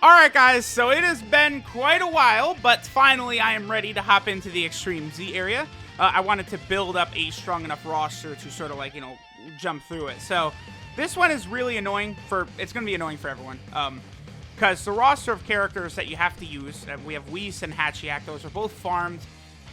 Alright guys, so it has been quite a while, but finally I am ready to hop into the Extreme Z area. I wanted to build up a strong enough roster to sort of like, jump through it. So this one is really annoying it's going to be annoying for everyone. Because the roster of characters that you have to use, we have Whis and Hachiak, those are both farmed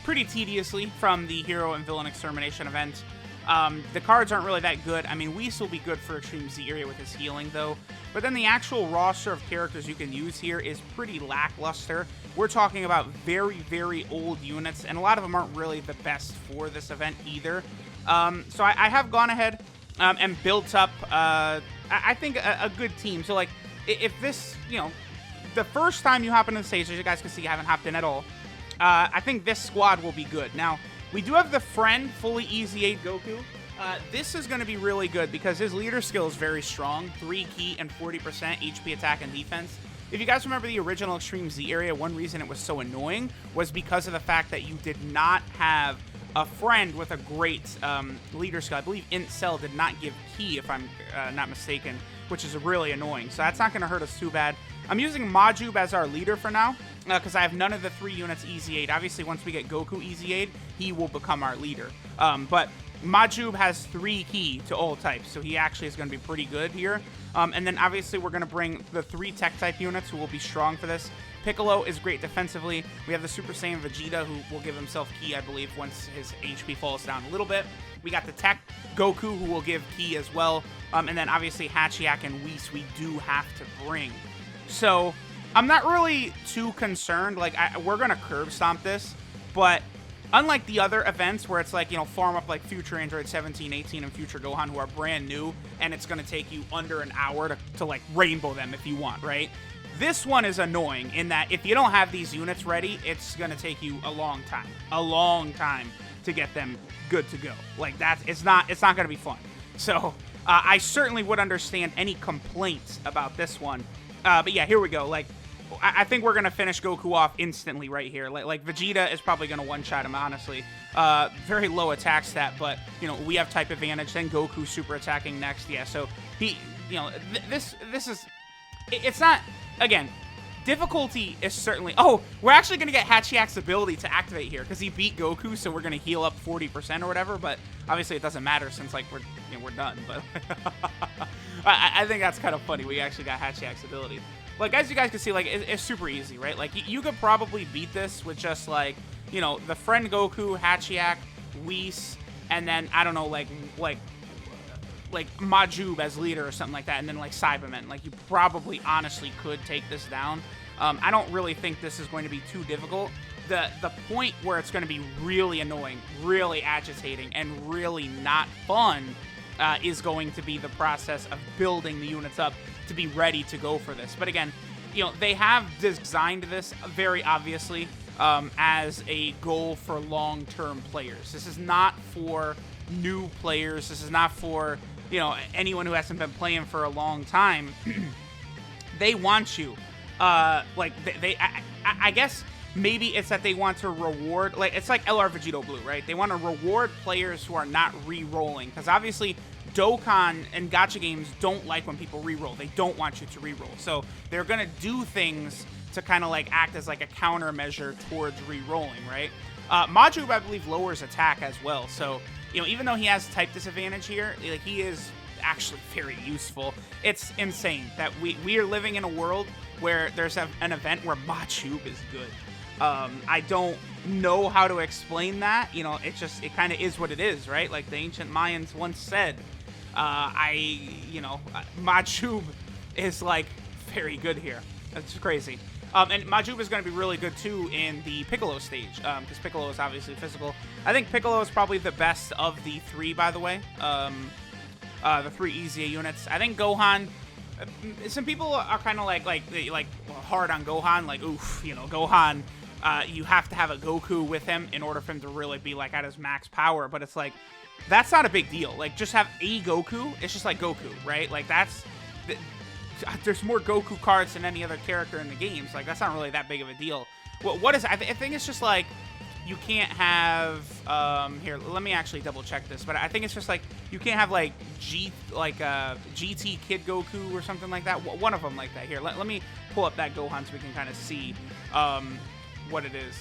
pretty tediously from the Hero and Villain Extermination event. The cards aren't really that good. I mean, Whis will be good for Extreme Z area with his healing, though. But then the actual roster of characters you can use here is pretty lackluster. We're talking about very, very old units, and a lot of them aren't really the best for this event either. So I have gone ahead and built up, I think, a good team. So, like, if this, the first time you hop into the stage, as you guys can see, I haven't hopped in at all, I think this squad will be good. Now, we do have the friend, fully EZA Goku. This is going to be really good because his leader skill is very strong. 3 key and 40% HP attack and defense. If you guys remember the original Extreme Z area, one reason it was so annoying was because of the fact that you did not have a friend with a great leader skill. I believe Int Cell did not give key, if I'm not mistaken, which is really annoying. So that's not going to hurt us too bad. I'm using Majub as our leader for now, because I have none of the 3 units EZA'd. Obviously, once we get Goku EZA'd, he will become our leader. But Majub has 3 key to all types, so he actually is going to be pretty good here. And then, obviously, we're going to bring the 3 tech-type units who will be strong for this. Piccolo is great defensively. We have the Super Saiyan Vegeta, who will give himself key, I believe, once his HP falls down a little bit. We got the Tech Goku, who will give key as well. And then, obviously, Hachiak and Whis we do have to bring. So, I'm not really too concerned. Like, we're going to curb stomp this, but unlike the other events where it's like, farm up like Future Android 17, 18, and Future Gohan, who are brand new, and it's going to take you under an hour to like rainbow them if you want, right? This one is annoying in that if you don't have these units ready, it's going to take you a long time to get them good to go. Like it's not going to be fun. So I certainly would understand any complaints about this one. But yeah, here we go. Like, I think we're going to finish Goku off instantly right here. Like Vegeta is probably going to one-shot him, honestly. Very low attack stat, but, we have type advantage. Then Goku super attacking next. Yeah, so he, this is, it's not, again, difficulty is certainly, oh, we're actually going to get Hachiak's ability to activate here because he beat Goku, so we're going to heal up 40% or whatever, but obviously it doesn't matter since, like, we're done, but I think that's kind of funny. We actually got Hachiak's ability. Like, as you guys can see, like, it's super easy, right? Like, you could probably beat this with just, like, the friend Goku, Hachiak, Whis, and then, I don't know, like Majub as leader or something like that, and then, like, Cybermen. Like, you probably, honestly, could take this down. I don't really think this is going to be too difficult. The point where it's going to be really annoying, really agitating, and really not fun is going to be the process of building the units up to be ready to go for this. But again, they have designed this very obviously as a goal for long-term players. This is not for new players. This is not for, anyone who hasn't been playing for a long time. They want you. I guess maybe it's that they want to reward, like, it's like LR Vegito Blue, right? They want to reward players who are not re-rolling, because obviously Dokkan and gacha games don't like when people re-roll. They don't want you to re-roll. So they're going to do things to kind of like act as like a countermeasure towards re-rolling, right? Majub, I believe, lowers attack as well. So, even though he has type disadvantage here, like, he is actually very useful. It's insane that we are living in a world where there's an event where Majub is good. I don't know how to explain that. It kind of is what it is, right? Like the ancient Mayans once said, Majub is, like, very good here. That's crazy. And Majub is going to be really good, too, in the Piccolo stage, because Piccolo is obviously physical. I think Piccolo is probably the best of the 3, by the way, the 3 EZA units. I think Gohan, some people are kind of like hard on Gohan, like, oof, Gohan, you have to have a Goku with him in order for him to really be, like, at his max power, but it's like, that's not a big deal. Like, just have a Goku. It's just like Goku, right? Like, there's more Goku cards than any other character in the games. Like, that's not really that big of a deal. What is, I think it's just like, you can't have here, let me actually double check this, but I think it's just like you can't have like GT Kid Goku or something like that. One of them like that. Here, let me pull up that Gohan so we can kind of see what it is.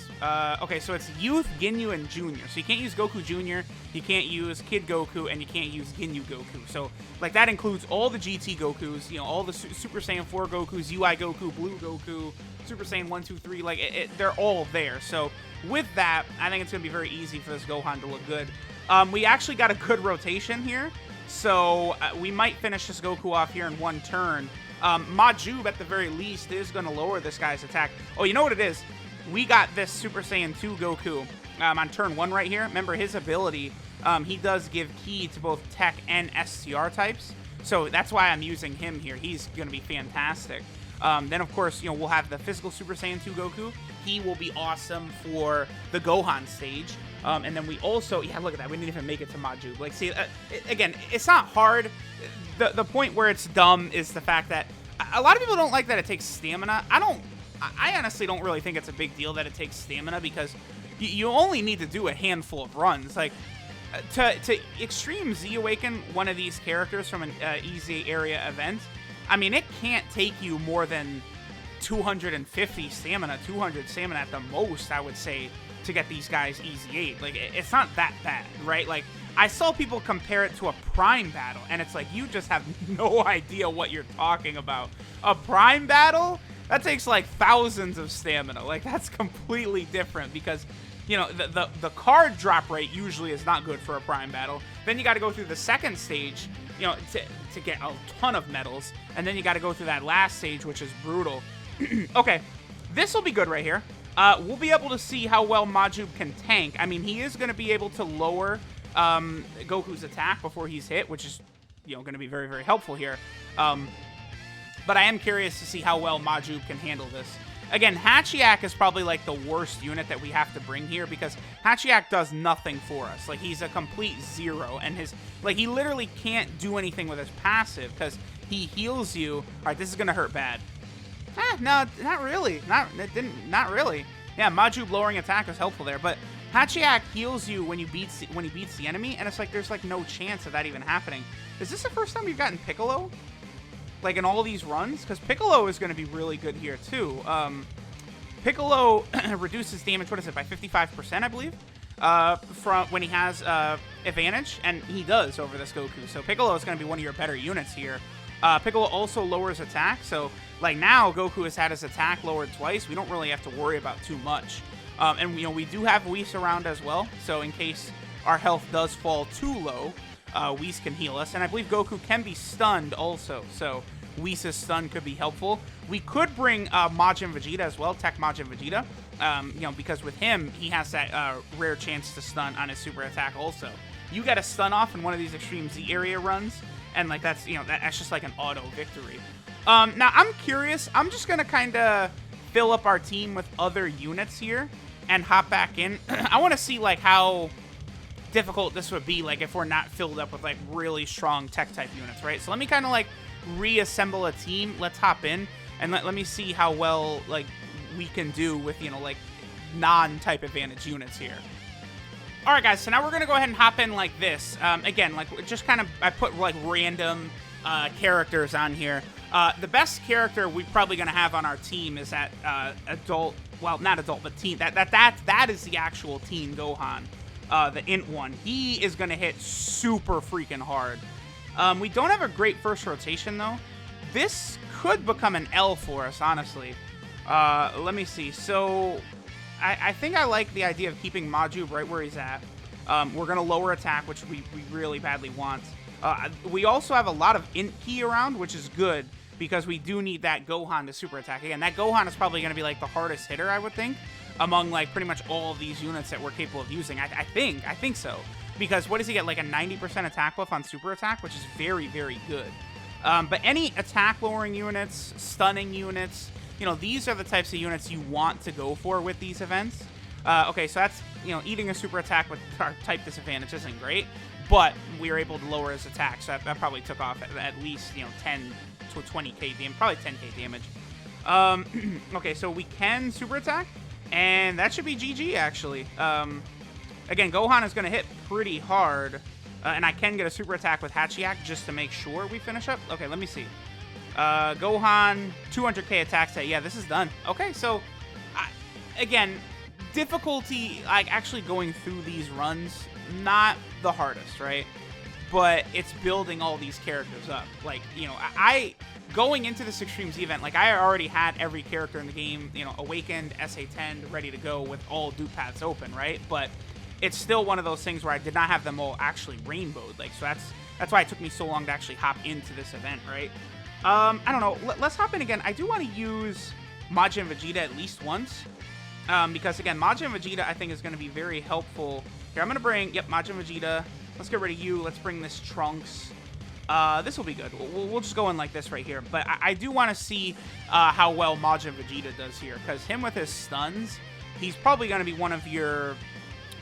Okay, so it's Youth, Ginyu, and Junior. So you can't use Goku Junior, you can't use Kid Goku, and you can't use Ginyu Goku. So like that includes all the GT Gokus, you know, all the Super Saiyan 4 Gokus, UI Goku, Blue Goku, Super Saiyan 1, 2, 3. Like they're all there. So with that, I think it's gonna be very easy for this Gohan to look good. We actually got a good rotation here, so we might finish this Goku off here in one turn. Majub, at the very least, is going to lower this guy's attack. Oh, you know what it is? We got this Super Saiyan 2 Goku on turn 1 right here. Remember, his ability, he does give ki to both Tech and STR types. So that's why I'm using him here. He's going to be fantastic. Then, of course, you know, we'll have the physical Super Saiyan 2 Goku. He will be awesome for the Gohan stage. And then we also, yeah, look at that. We didn't even make it to Majub. Like, see, again, it's not hard. The point where it's dumb is the fact that a lot of people don't like that it takes stamina. I honestly don't really think it's a big deal that it takes stamina, because you only need to do a handful of runs. Like, to Extreme Z Awaken one of these characters from an EZA area event, I mean, it can't take you more than 250 stamina, 200 stamina at the most, I would say, to get these guys easy 8. Like, it's not that bad, right? Like, I saw people compare it to a Prime battle, and it's like, you just have no idea what you're talking about. A Prime battle? That takes like thousands of stamina. Like, that's completely different, because, you know, the card drop rate usually is not good for a Prime battle. Then you got to go through the second stage, you know, to get a ton of medals, and then you got to go through that last stage, which is brutal. Okay, this will be good right here. We'll be able to see how well Majub can tank. I mean, he is going to be able to lower Goku's attack before he's hit, which is, you know, going to be very, very helpful here. But I am curious to see how well Majub can handle this. Again, Hachiak is probably like the worst unit that we have to bring here, because Hachiak does nothing for us. Like, he's a complete zero, and he literally can't do anything with his passive, because he heals you. All right, this is going to hurt bad. No, not really. Not really. Yeah, Majub lowering attack is helpful there, but Hachiak heals you when he beats the enemy, and it's like there's like no chance of that even happening. Is this the first time you've gotten Piccolo? Like, in all these runs? Because Piccolo is going to be really good here, too. Piccolo reduces damage, what is it, by 55%, I believe? From when he has advantage, and he does over this Goku. So Piccolo is going to be one of your better units here. Piccolo also lowers attack, so like now Goku has had his attack lowered twice. We don't really have to worry about too much. And, you know, we do have Whis around as well, so in case our health does fall too low, Whis can heal us. And I believe Goku can be stunned also, so Whis' stun could be helpful. We could bring Majin Vegeta as well, Tech Majin Vegeta, you know, because with him, he has that rare chance to stun on his super attack also. You get a stun off in one of these Extreme Z area runs, and like that's, you know, that's just like an auto victory. Now, I'm curious. I'm just going to kind of fill up our team with other units here and hop back in. I want to see like how difficult this would be, like, if we're not filled up with like really strong tech type units, right? So let me kind of like reassemble a team. Let's hop in and let me see how well like we can do with, you know, like non-type advantage units here. All right, guys, so now we're going to go ahead and hop in like this. Again, like, just kind of, I put like random characters on here. The best character we're probably going to have on our team is that adult, well, not adult, but teen. That is the actual teen Gohan, the int one. He is going to hit super freaking hard. We don't have a great first rotation, though. This could become an L for us, honestly. Let me see. So I think I like the idea of keeping Majub right where he's at. We're going to lower attack, which we really badly want. We also have a lot of int ki around, which is good, because we do need that Gohan to super attack. Again, that Gohan is probably going to be like the hardest hitter, I would think, among like pretty much all of these units that we're capable of using. I think so. Because what does he get? Like a 90% attack buff on super attack, which is very, very good. But any attack lowering units, stunning units, you know, these are the types of units you want to go for with these events. Okay, so that's, you know, eating a super attack with our type disadvantage isn't great, but we were able to lower his attack, so that probably took off at least, you know, 10 to 20k damage, probably 10k damage. Okay, so we can super attack. And that should be GG, actually. Again, Gohan is going to hit pretty hard. And I can get a super attack with Hachiak just to make sure we finish up. Okay, let me see. Gohan, 200k attack set. Yeah, this is done. Okay, so, again, difficulty, like, actually going through these runs, not the hardest, right? But it's building all these characters up. Like, you know, going into this Extreme Z event, like, I already had every character in the game, you know, awakened, SA10, ready to go with all dupe paths open, right? But it's still one of those things where I did not have them all actually rainbowed. Like, so that's why it took me so long to actually hop into this event, right? I don't know. Let's hop in again. I do want to use Majin Vegeta at least once. Because, again, Majin Vegeta, I think, is going to be very helpful. Here, I'm going to bring, yep, Majin Vegeta. Let's get rid of you. Let's bring this Trunks. This will be good. We'll just go in like this right here. But I do want to see how well Majin Vegeta does here. Because him with his stuns, he's probably going to be one of your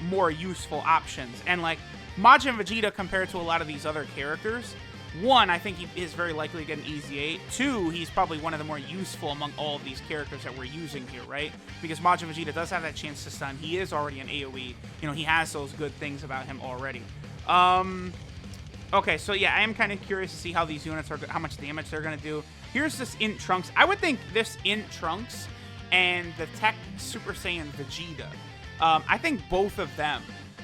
more useful options. And, like, Majin Vegeta compared to a lot of these other characters, one, I think he is very likely to get an easy 8. Two, he's probably one of the more useful among all of these characters that we're using here, right? Because Majin Vegeta does have that chance to stun. He is already an AoE. You know, he has those good things about him already. Okay, so yeah, I am kind of curious to see how these units are, how much damage they're going to do. Here's this Int Trunks. I would think this Int Trunks and the Tech Super Saiyan Vegeta, I think both of them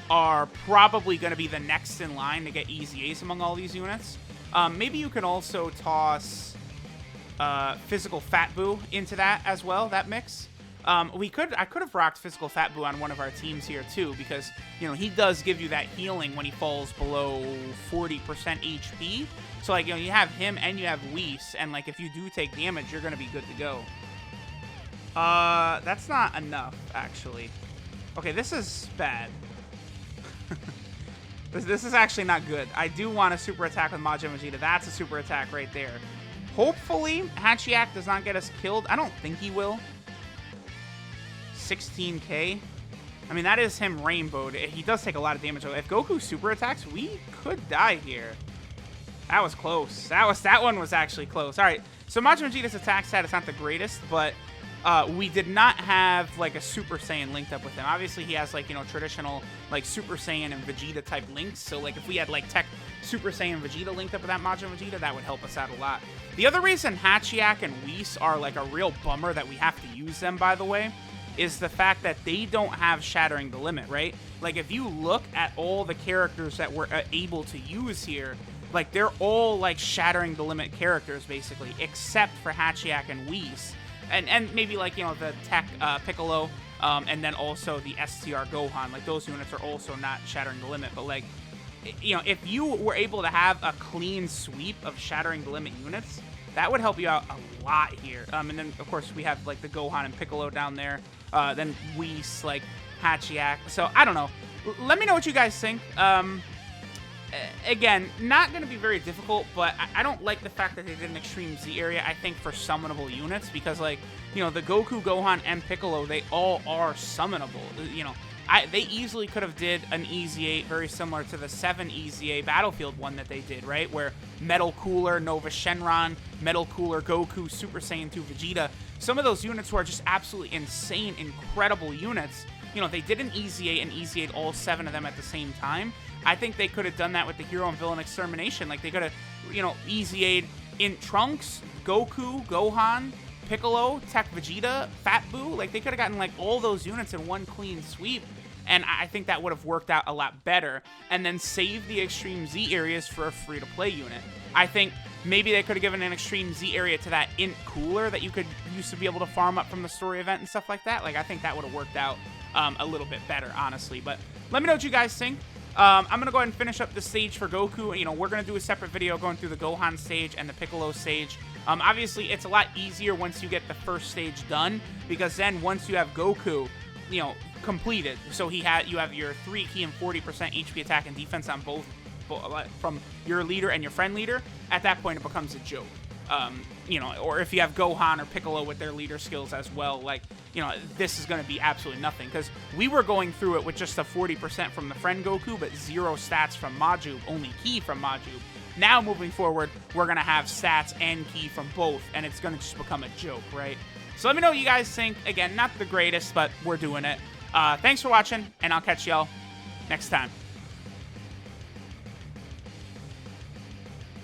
are probably going to be the next in line to get easy Ace among all these units. Maybe you can also toss Physical Fat Boo into that as well, that mix. I could have rocked Physical Fat Boo on one of our teams here too, because, you know, he does give you that healing when he falls below 40% HP. So, like, you know, you have him and you have Whis, and, like, if you do take damage, you're going to be good to go. That's not enough, actually. Okay, this is bad. This is actually not good. I do want a super attack with Majin Vegeta. That's a super attack right there. Hopefully, Hachiak does not get us killed. I don't think he will. 16k. I mean, that is him rainbowed. He does take a lot of damage. If Goku super attacks, we could die here. That was close. That one was actually close. All right, so Majin Vegeta's attack stat is not the greatest, but we did not have, like, a Super Saiyan linked up with him. Obviously, he has, like, you know, traditional, like, Super Saiyan and Vegeta type links. So, like, if we had, like, Tech Super Saiyan Vegeta linked up with that Majin Vegeta, that would help us out a lot. The other reason Hachiak and Whis are, like, a real bummer that we have to use them, by the way, is the fact that they don't have Shattering the Limit, right? Like, if you look at all the characters that we're able to use here, like, they're all, like, Shattering the Limit characters, basically, except for Hachiak and Whis. And maybe, like, you know, the Tech Piccolo, and then also the STR Gohan. Like, those units are also not Shattering the Limit. But, like, you know, if you were able to have a clean sweep of Shattering the Limit units, that would help you out a lot here. And then, of course, we have, like, the Gohan and Piccolo down there. Then Whis, like, Hachiak. So, I don't know. Let me know what you guys think. Again, not going to be very difficult, but I don't like the fact that they did an Extreme Z area, I think, for summonable units, because, like, you know, the Goku, Gohan, and Piccolo, they all are summonable. You know, they easily could have did an Easy 8 very similar to the 7 Easy 8 Battlefield one that they did, right? Where Metal Cooler, Nova Shenron, Metal Cooler, Goku, Super Saiyan 2 Vegeta. Some of those units were just absolutely insane, incredible units. You know, they did an Easy 8 and Easy 8 all 7 of them at the same time. I think they could have done that with the Hero and Villain Extermination. Like, they could have, you know, Easy 8 in Trunks, Goku, Gohan, Piccolo, Tech Vegeta, Fat Boo. Like, they could have gotten, like, all those units in one clean sweep. And I think that would have worked out a lot better. And then save the Extreme Z areas for a free-to-play unit. I think maybe they could have given an Extreme Z area to that Int Cooler that you could used to be able to farm up from the story event and stuff like that. Like, I think that would have worked out a little bit better, honestly. But let me know what you guys think. I'm going to go ahead and finish up the stage for Goku. You know, we're going to do a separate video going through the Gohan stage and the Piccolo stage. Obviously, it's a lot easier once you get the first stage done, because then once you have Goku, you know, completed, so you have your 3 key and 40% HP attack and defense on both from your leader and your friend leader, at that point it becomes a joke. You know, or if you have Gohan or Piccolo with their leader skills as well, like, you know, this is going to be absolutely nothing, because we were going through it with just a 40% from the friend Goku, but 0 stats from Majub, only key from Majub. Now, moving forward, we're going to have stats and key from both, and it's going to just become a joke, right? So let me know what you guys think. Again, not the greatest, but we're doing it. Thanks for watching, and I'll catch y'all next time.